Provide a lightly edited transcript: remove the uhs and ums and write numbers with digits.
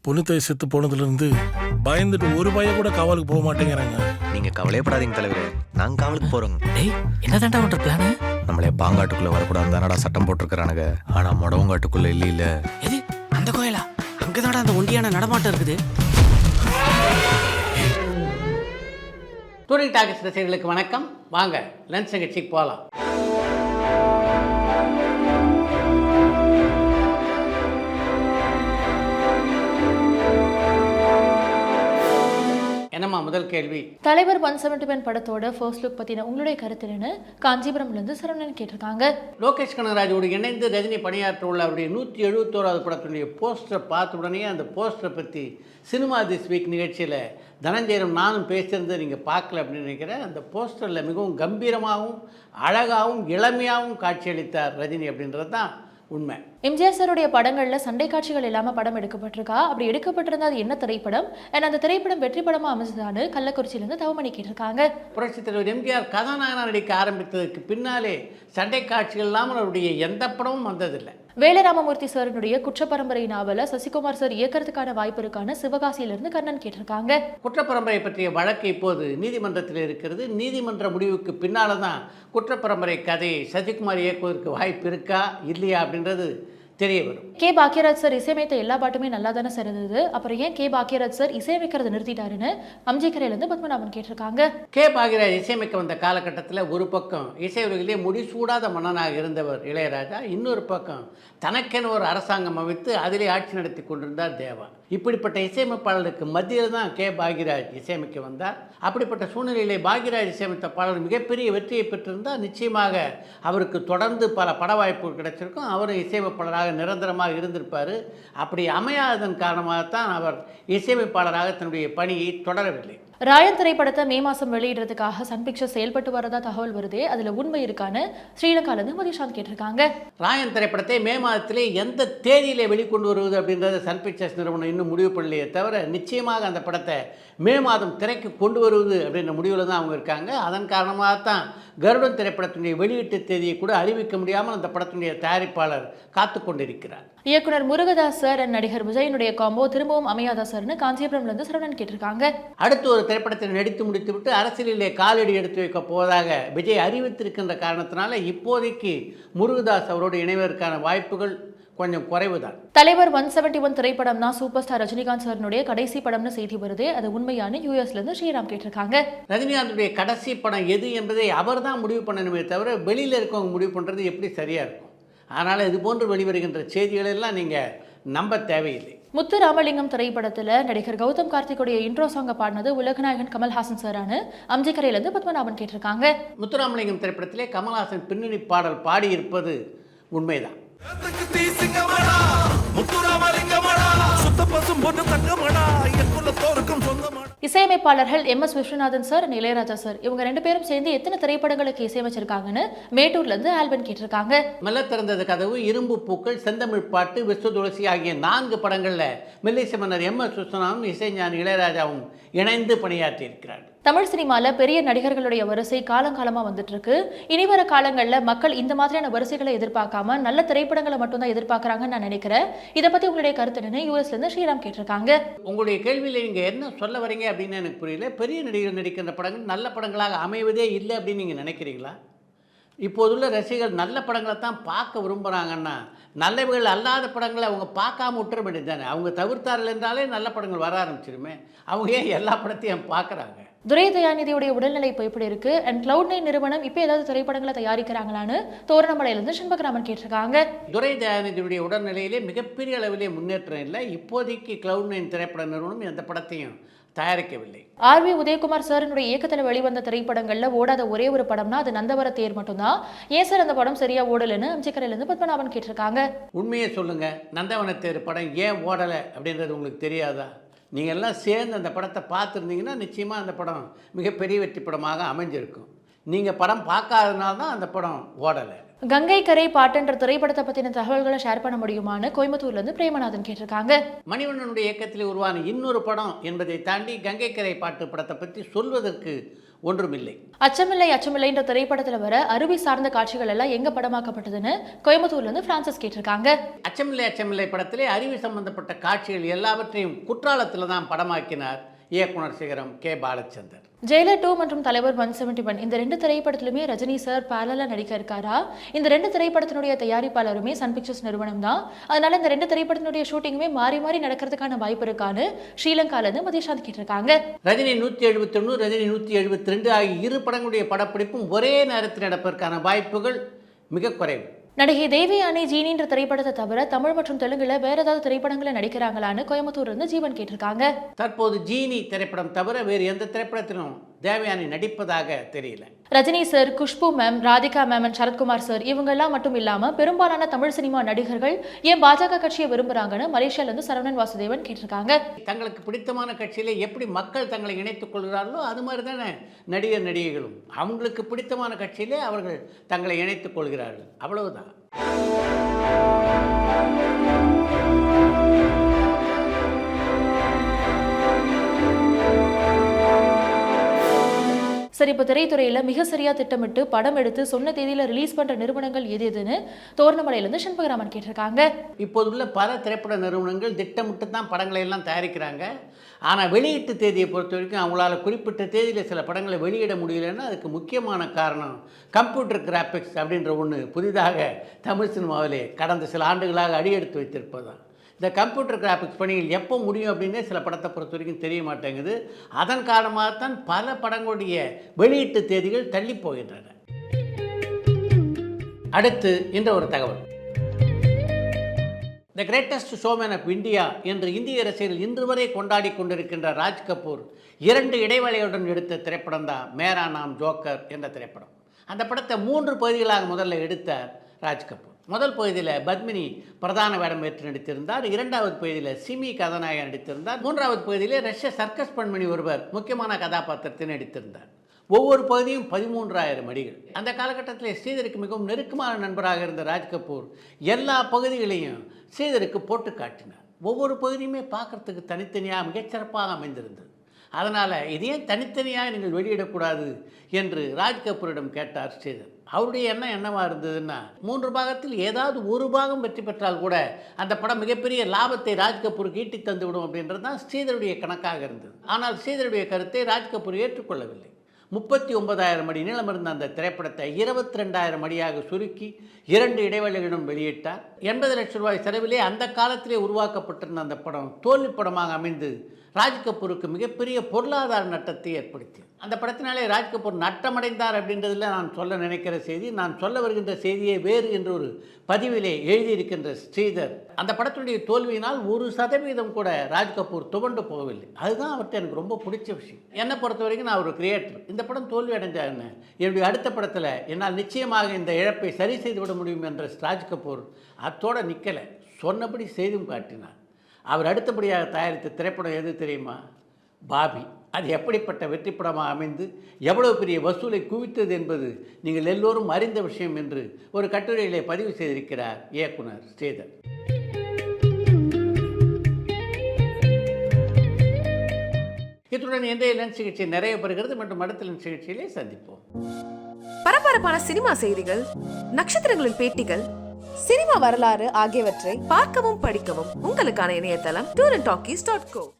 பொண்ணு செத்து போனதுலேருந்து பயந்துட்டு ஒரு பையன் கூட காவலுக்கு போக மாட்டேங்கிறாங்க. நீங்க கவலையப்படாதீங்க தலைவரே, நாங்க காவலுக்கு போறோம். டேய் என்னதான்டா உன்ற பிளான்? நம்மளே பாங்காட்டுக்குள்ள வரக்கூடாது தானடா சட்டம் போட்டிருக்கிறானுங்க. ஆனா மொடவங்காட்டுக்குள்ள இல்ல. எது அந்த கோயிலா? அங்கதான்டா அந்த ஒண்டியான நடமாட்டம் இருக்குது. டூரிங் டாக்கீஸ் ரசிகர்களுக்கு வணக்கம். வாங்க லன்ச் நிகழ்ச்சிக்கு போகலாம். என்னம்மா முதல் கேள்வி? தலைவர் 171 படத்தோட ஃபர்ஸ்ட் லுக் பத்தின உங்களுடைய கருத்து என்னன்னு காஞ்சிபுரம்ல இருந்து சரவணன் கேட்டிருக்காங்க. லோகேஷ் கனகராஜோடு இணைந்து ரஜினி பணியாற்ற உள்ள அவருடைய 171வது படத்தினுடைய போஸ்டரை பார்த்த உடனே அந்த போஸ்டரை பற்றி சினிமா திஸ் வீக் நிகழ்ச்சியில் தனஞ்சயரும் நானும் பேசியிருந்தது நீங்கள் பார்க்கல அப்படின்னு நினைக்கிறேன். அந்த போஸ்டரில் மிகவும் கம்பீரமாகவும் அழகாகவும் இளமையாகவும் காட்சியளித்தார் ரஜினி அப்படின்றது தான் உண்மை. எம்ஜிஆர் சாருடைய படங்கள்ல சண்டை காட்சிகள் இல்லாம படம் எடுக்கப்பட்டிருக்கா? அப்படி எடுக்கப்பட்டிருந்தா அது என்ன திரைப்படம்? அண்ட் அந்த திரைப்படம் வெற்றி படமா அமைஞ்சதான்னு கள்ளக்குறிச்சியிலிருந்து தவமணி கேட்டிருக்காங்க. புரட்சித் தலைவர் எம்ஜிஆர் கதாநாயகனாக நடிக்க ஆரம்பித்ததுக்கு பின்னாலே சண்டை காட்சிகள் இல்லாமல் அவருடைய எந்த படமும் வந்ததில்லை. வேலராமமூர்த்தி சாரினுடைய குற்றப்பரம்பரை நாவலை சசிகுமார் சார் இயக்கிறதுக்கான வாய்ப்பு இருக்கான சிவகாசியிலிருந்து கண்ணன் கேட்டிருக்காங்க. குற்றப்பரம்பரை பற்றிய வழக்கு இப்போது நீதிமன்றத்தில் இருக்கிறது. நீதிமன்ற முடிவுக்கு பின்னால் தான் குற்றப்பரம்பரை கதையை சசிகுமார் இயக்குவதற்கு வாய்ப்பு இருக்கா இல்லையா அப்படின்றது தெரிய வரும். கே பாக்யராஜ் சார் இசையமைத்த எல்லா பாட்டுமே நல்லா தானே சார் இருந்தது, அப்புறம் ஏன் கே பாக்யராஜ் சார் இசையமைக்கிறத நிறுத்திட்டாருன்னு அம்ஜிக்கரையிலிருந்து பத்மநாபன் கேட்டிருக்காங்க. கே பாக்யராஜ் இசையமைக்க வந்த காலகட்டத்தில் ஒரு பக்கம் இசை உலகிலே முடிசூடாத மன்னனாக இருந்தவர் இளையராஜா, இன்னொரு பக்கம் தனக்கென ஒரு அரசாங்கம் அமைத்து அதிலே ஆட்சி நடத்தி கொண்டிருந்தார் தேவா. இப்படிப்பட்ட இசையமைப்பாளருக்கு மத்தியில் தான் கே பாக்யராஜ் இசையமைக்க வந்தார். அப்படிப்பட்ட சூழ்நிலையிலே பாக்யராஜ் இசையமைத்த பாடல் மிகப்பெரிய வெற்றியை பெற்றிருந்தால் நிச்சயமாக அவருக்கு தொடர்ந்து பல பட வாய்ப்புகள் கிடைச்சிருக்கும். அவரும் இசையமைப்பாளராக நிரந்தரமாக இருந்திருப்பார். அப்படி அமையாததன் காரணமாகத்தான் அவர் இசையமைப்பாளராக தன்னுடைய பணியை தொடரவில்லை. ராயன் திரைப்படத்தை மே மாதம் வெளியிடுறதுக்காக சன் பிக்சர்ஸ் செயல்பட்டு வரதா தகவல் வருதே, அதில் உண்மை இருக்கான்னு ஸ்ரீலங்காலேருந்து மதிஷாந்த் கேட்டிருக்காங்க. ராயன் திரைப்படத்தை மே மாதத்திலே எந்த தேதியிலே வெளிக்கொண்டு வருவது அப்படின்றத சன் பிக்சர்ஸ் நிறுவனம் இன்னும் முடிவு பண்ணலையே தவிர நிச்சயமாக அந்த படத்தை மே மாதம் திரைக்கு கொண்டு வருவது அப்படின்ற முடிவில் தான் அவங்க இருக்காங்க. அதன் காரணமாகத்தான் கருடன் திரைப்படத்தினுடைய வெளியீட்டு தேதியை கூட அறிவிக்க முடியாமல் அந்த படத்தினுடைய தயாரிப்பாளர் காத்து கொண்டிருக்கிறார். இயக்குனர் முருகதாஸ் சார் அண்ட் நடிகர் விஜயனுடைய காம்போ திரும்பவும் அமையாதா சார்னு காஞ்சிபுரம்லேருந்து சரவணன் கேட்டிருக்காங்க. அடுத்து ஒரு திரைப்படத்தில் நடித்து முடித்துவிட்டு அரசியலிலே காலடி எடுத்து வைக்க போவதாக விஜய் அறிவித்திருக்கின்ற காரணத்தினால இப்போதைக்கு முருகதாஸ் அவரோடு இணைவதற்கான வாய்ப்புகள் கொஞ்சம் குறைவுதான். தலைவர் 171 திரைப்படம் தான் சூப்பர் ஸ்டார் ரஜினிகாந்த் சாரினுடைய கடைசி படம்னு செய்தி வருது, அது உண்மையான யூஎஸ்லேருந்து ஸ்ரீராம் கேட்டிருக்காங்க. ரஜினிகாந்துடைய கடைசி படம் எது என்பதை அவர் தான் முடிவு பண்ணணுமே தவிர வெளியில் இருக்கவங்க முடிவு பண்ணுறது எப்படி சரியாக இருக்கும்? அதனால் இது போன்று வெளிவருகின்ற செய்திகளெல்லாம் நீங்கள் நம்ப தேவையில்லை. முத்து ராமலிங்கம் திரைப்படத்தில் நடிகர் கௌதம் கார்த்திக்குடைய இன்ட்ரோ சாங்கை பாடினது உலகநாயகன் கமல்ஹாசன் சாரானு அம்ஜிக்கரையிலேருந்து பத்மநாபன் கேட்டிருக்காங்க. முத்துராமலிங்கம் திரைப்படத்திலே கமல்ஹாசன் பின்னணி பாடல் பாடியிருப்பது உண்மைதான். இசையமைப்பாளர்கள் MS Viswanathan sir Ilaiyaraaja sir இவங்க ரெண்டு பேரும் சேர்ந்து எத்தனை திரைப்படங்களுக்கு இசையமைச்சிருக்காங்கன்னு மேட்டூர்லேருந்து ஆல்பன் கேட்டிருக்காங்க. மெல்ல திறந்தது கதவு, இரும்பு பூக்கள், செந்தமிழ் பாட்டு, விஸ்வ துளசி ஆகிய 4 படங்களில் மெல்லிசை மன்னர் MS விஸ்வநாதனும் இசைஞானி இளையராஜாவும் இணைந்து பணியாற்றி இருக்கிறார். தமிழ் சினிமாவில் பெரிய நடிகர்களுடைய வரிசை காலங்காலமாக வந்துட்டு இருக்கு. இனி வர காலங்களில் மக்கள் இந்த மாதிரியான வரிசைகளை எதிர்பார்க்காம நல்ல திரைப்படங்களை மட்டும்தான் எதிர்பார்க்குறாங்கன்னு நான் நினைக்கிறேன். இதை பற்றி உங்களுடைய கருத்து என்னன்னு யூஎஸ்லேருந்து ஸ்ரீராம் கேட்டிருக்காங்க. உங்களுடைய கேள்வியில் நீங்கள் என்ன சொல்ல வரீங்க அப்படின்னு எனக்கு புரியல. பெரிய நடிகர்கள் நடிக்கின்ற படங்கள் நல்ல படங்களாக அமைவதே இல்லை அப்படின்னு நீங்கள் நினைக்கிறீங்களா? இப்போதுள்ள ரசிகர்கள் நல்ல படங்களை தான் பார்க்க விரும்புகிறாங்கன்னா நல்லவைகள் அல்லாத படங்களை அவங்க பார்க்காம விட்டுற வேண்டியது தானே. அவங்க தவிர்த்தார்கள் என்றாலே நல்ல படங்கள் வர ஆரம்பிச்சிருமே. அவங்க ஏன் எல்லா படத்தையும் பார்க்குறாங்க? துரை தயாநிதியுடைய உடல்நிலை இப்போ எப்படி இருக்கு? அண்ட் Cloud9 நிறுவனம் இப்போ ஏதாவது திரைப்படங்களை தயாரிக்கிறாங்களான்னு தோரணமலையிலிருந்து சண்பகராமன் கேட்டிருக்காங்க. துரை தயாநிதியுடைய உடல்நிலையிலே மிகப்பெரிய அளவிலே முன்னேற்றம் இல்லை. இப்போதைக்கு Cloud9 திரைப்பட நிறுவனம் எந்த படத்தையும் தயாரிக்கவில்லை. RV உதயகுமார் சாரினுடைய இயக்கத்தில் வெளிவந்த திரைப்படங்கள்ல ஓடாத ஒரே ஒரு படம்னா அது நந்தவர தேர் மட்டும்தான். ஏன் சார் அந்த படம் சரியா ஓடலைன்னு அம்ஜிக்கரையிலிருந்து பத்மநாபன் கேட்டிருக்காங்க. உண்மையை சொல்லுங்க, நந்தவன தேர் படம் ஏன் ஓடலை அப்படின்றது உங்களுக்கு தெரியாதா? நீங்கள் எல்லாம் சேர்ந்து அந்த படத்தை பார்த்துருந்தீங்கன்னா நிச்சயமாக அந்த படம் மிகப்பெரிய வெற்றி படமாக அமைஞ்சிருக்கும். நீங்கள் படம் பார்க்காதனால தான் அந்த படம் ஓடலை. கங்கை கரை பாட்டுன்ற திரைப்படத்தை பத்தின தகவல்களை ஷேர் பண்ண முடியுமான்னு கோயம்புத்தூர்ல இருந்து பிரேமநாதன் கேட்டிருக்காங்க. மணிவண்ணனுடைய இயக்கத்தில் உருவான இன்னொரு படம் என்பதை தாண்டி கங்கை கரை பாட்டு படத்தை பற்றி சொல்வதற்கு ஒன்றுமில்லை. அச்சமில்லை அச்சமில்லைன்ற திரைப்படத்துல வர அருவி சார்ந்த காட்சிகள் எல்லாம் எங்க படமாக்கப்பட்டதுன்னு கோயம்புத்தூர்ல இருந்து பிரான்சிஸ் கேட்டிருக்காங்க. அச்சமில்லை அச்சமில்லை படத்திலே அருவி சம்பந்தப்பட்ட காட்சிகள் எல்லாவற்றையும் குற்றாலத்தில் தான் படமாக்கினார் இயக்குனர் சிகரம் கே பாலச்சந்தர். ஜெயிலர் 2 மற்றும் தலைவர் 171 இந்த 2 திரைப்படத்திலுமே ரஜினி சார் பேரலா நடிக்க இருக்காரா? இந்த 2 திரைப்படத்தினுடைய தயாரிப்பாளருமே சன் பிக்சர்ஸ் நிறுவனம் தான். அதனால இந்த 2 திரைப்படத்தினுடைய ஷூட்டிங்குமே மாறி மாறி நடக்கிறதுக்கான வாய்ப்பு இருக்கான்னு ஸ்ரீலங்கால இருந்து மதியசாந்த் கேட்டிருக்காங்க. ரஜினி 171, ரஜினி 172 ஆகிய இரு படங்களுடைய படப்பிடிப்பும் ஒரே நேரத்தில் நடப்பதற்கான வாய்ப்புகள் மிக குறைவு. நடிகை தேவயானி ஜீனின்ற திரைப்படத்தை தவிர தமிழ் மற்றும் தெலுங்குல வேற ஏதாவது திரைப்படங்களை நடிக்கிறாங்களான்னு கோயம்புத்தூர்ல இருந்து ஜீவன் கேட்டிருக்காங்க. தற்போது ஜீனி திரைப்படம் தவிர வேறு எந்த திரைப்படத்திலும் தேவயானி நடிப்பதாக தெரியல. Rajini sir, Khushbu ma'am, Radhika ma'am, Sarathkumar sir இவங்கெல்லாம் மட்டும் இல்லாம பெரும்பாலான தமிழ் சினிமா நடிகர்கள் ஏன் பாஜக கட்சியை விரும்புறாங்கன்னு மலேசியால இருந்து சரவணன் வாசுதேவன் கேட்டிருக்காங்க. தங்களுக்கு பிடித்தமான கட்சியில எப்படி மக்கள் தங்களை இணைத்துக் கொள்கிறார்களோ அது மாதிரி தானே நடிகர் நடிகைகளும் அவங்களுக்கு பிடித்தமான கட்சியிலே அவர்கள் தங்களை இணைத்துக் கொள்கிறார்கள், அவ்வளவுதான். சரி, இப்போ திரைத்துறையில மிக சரியா திட்டமிட்டு படம் எடுத்து சொன்ன தேதியில ரிலீஸ் பண்ற நிறுவனங்கள் எது எதுன்னு தோரணமலையில இருந்து சண்பகராமன் கேட்டிருக்காங்க. இப்போதுள்ள பல திரைப்பட நிறுவனங்கள் திட்டமிட்டு தான் படங்களை எல்லாம் தயாரிக்கிறாங்க. ஆனால் வெளியீட்டு தேதியை பொறுத்த வரைக்கும் அவங்களால குறிப்பிட்ட தேதியில் சில படங்களை வெளியிட முடியலன்னா அதுக்கு முக்கியமான காரணம் கம்ப்யூட்டர் கிராஃபிக்ஸ் அப்படின்ற ஒன்று புதிதாக தமிழ் சினிமாவிலே கடந்த சில ஆண்டுகளாக அடியெடுத்து வைத்திருப்பது தான். இந்த கம்ப்யூட்டர் கிராஃபிக்ஸ் பணிகள் எப்போ முடியும் அப்படின்னே சில படத்தை பொறுத்த வரைக்கும் தெரிய மாட்டேங்குது. அதன் காரணமாகத்தான் பல படங்களுடைய வெளியீட்டு தேதிகள் தள்ளி போகின்றன. அடுத்து இந்த ஒரு தகவல். The greatest showman of India என்று இந்திய அரசியல் இன்று வரை கொண்டாடி கொண்டிருக்கின்ற ராஜ் கபூர் 2 இடைவேளையுடன் எடுத்த திரைப்படம் தான் மேரா நாம் ஜோக்கர் என்ற திரைப்படம். அந்த படத்தை 3 பகுதிகளாக முதல்ல எடுத்தார் ராஜ் கபூர். முதல் பகுதியில் பத்மினி பிரதான வேடம் ஏற்று நடித்திருந்தார். 2வது பகுதியில் சிமி கதாநாயகன் நடித்திருந்தார். 3வது பகுதியில் ரஷ்ய சர்க்கஸ் பெண்மணி ஒருவர் முக்கியமான கதாபாத்திரத்தை நடித்திருந்தார். ஒவ்வொரு பகுதியும் 13,000 அடிகள். அந்த காலகட்டத்தில் ஸ்ரீதருக்கு மிகவும் நெருக்கமான நண்பராக இருந்த ராஜ் கபூர் எல்லா பகுதிகளையும் ஸ்ரீதருக்கு போட்டு காட்டினார். ஒவ்வொரு பகுதியுமே பார்க்குறதுக்கு தனித்தனியாக மிகச்சிறப்பாக அமைந்திருந்தது. அதனால் இதையே தனித்தனியாக நீங்கள் வெளியிடக்கூடாது என்று ராஜ் கபூரிடம் கேட்டார் ஸ்ரீதர். அவருடைய எண்ணம் என்னவாக இருந்ததுன்னா 3 பாகத்தில் ஏதாவது ஒரு பாகம் வெற்றி பெற்றால் கூட அந்த படம் மிகப்பெரிய லாபத்தை ராஜ் கபூருக்கு ஈட்டி தந்துவிடும் அப்படின்றது தான் ஸ்ரீதருடைய கணக்காக இருந்தது. ஆனால் ஸ்ரீதருடைய கருத்தை ராஜ் கபூர் ஏற்றுக்கொள்ளவில்லை. 39,000 அடி நீளம் இருந்த அந்த திரைப்படத்தை 22,000 அடியாக சுருக்கி 2 இடைவெளிகளுடன் வெளியிட்டார். 80 லட்சம் ரூபாய் செலவிலே அந்த காலத்திலே உருவாக்கப்பட்டிருந்த அந்த படம் தோல்வி படமாக அமைந்து ராஜ் கபூருக்கு மிகப்பெரிய பொருளாதார நட்டத்தை ஏற்படுத்தியது. அந்த படத்தினாலே ராஜ் கபூர் நட்டமடைந்தார் அப்படின்றதில் நான் சொல்ல நினைக்கிற செய்தி, நான் சொல்ல வருகின்ற செய்தியே வேறு என்று ஒரு பதிவிலே எழுதியிருக்கின்ற ஸ்ரீதர் அந்த படத்துடைய தோல்வியினால் 1% கூட ராஜ் கபூர் துவண்டு போகவில்லை. அதுதான் அவர்கிட்ட எனக்கு ரொம்ப பிடிச்ச விஷயம். என்னை பொறுத்த வரைக்கும் நான் ஒரு கிரியேட்டர். இந்த படம் தோல்வி அடைஞ்சா என்ன, என்னுடைய அடுத்த படத்தில் என்னால் நிச்சயமாக இந்த இழப்பை சரி செய்துவிட முடியும் என்ற ராஜ் கபூர் அத்தோடு நிற்கலை, சொன்னபடி செய்தும் காட்டினார். அவர் அடுத்தபடியாக தயாரித்த திரைப்படம் எது தெரியுமா? பாபி. அது எப்படிப்பட்ட வெற்றி படமாக அமைந்து எவ்வளவு பெரிய வசூலை குவித்தது என்பது நீங்கள் எல்லோரும் அறிந்த விஷயம் என்று ஒரு கட்டுரையிலே பதிவு செய்திருக்கிறார் இயக்குனர் ஸ்ரீதர். இத்துடன் இன்றைய லென்ஸ் சிகிச்சை நிறைய பெறுகிறது. மற்றும் அடுத்த லென்ஸ் சிகிச்சையிலே சந்திப்போம். பரபரப்பான சினிமா செய்திகள், நட்சத்திரங்களின் பேட்டிகள், சினிமா வரலாறு ஆகியவற்றை பார்க்கவும் படிக்கவும் உங்களுக்கான இணையதளம் tourantalkies.co.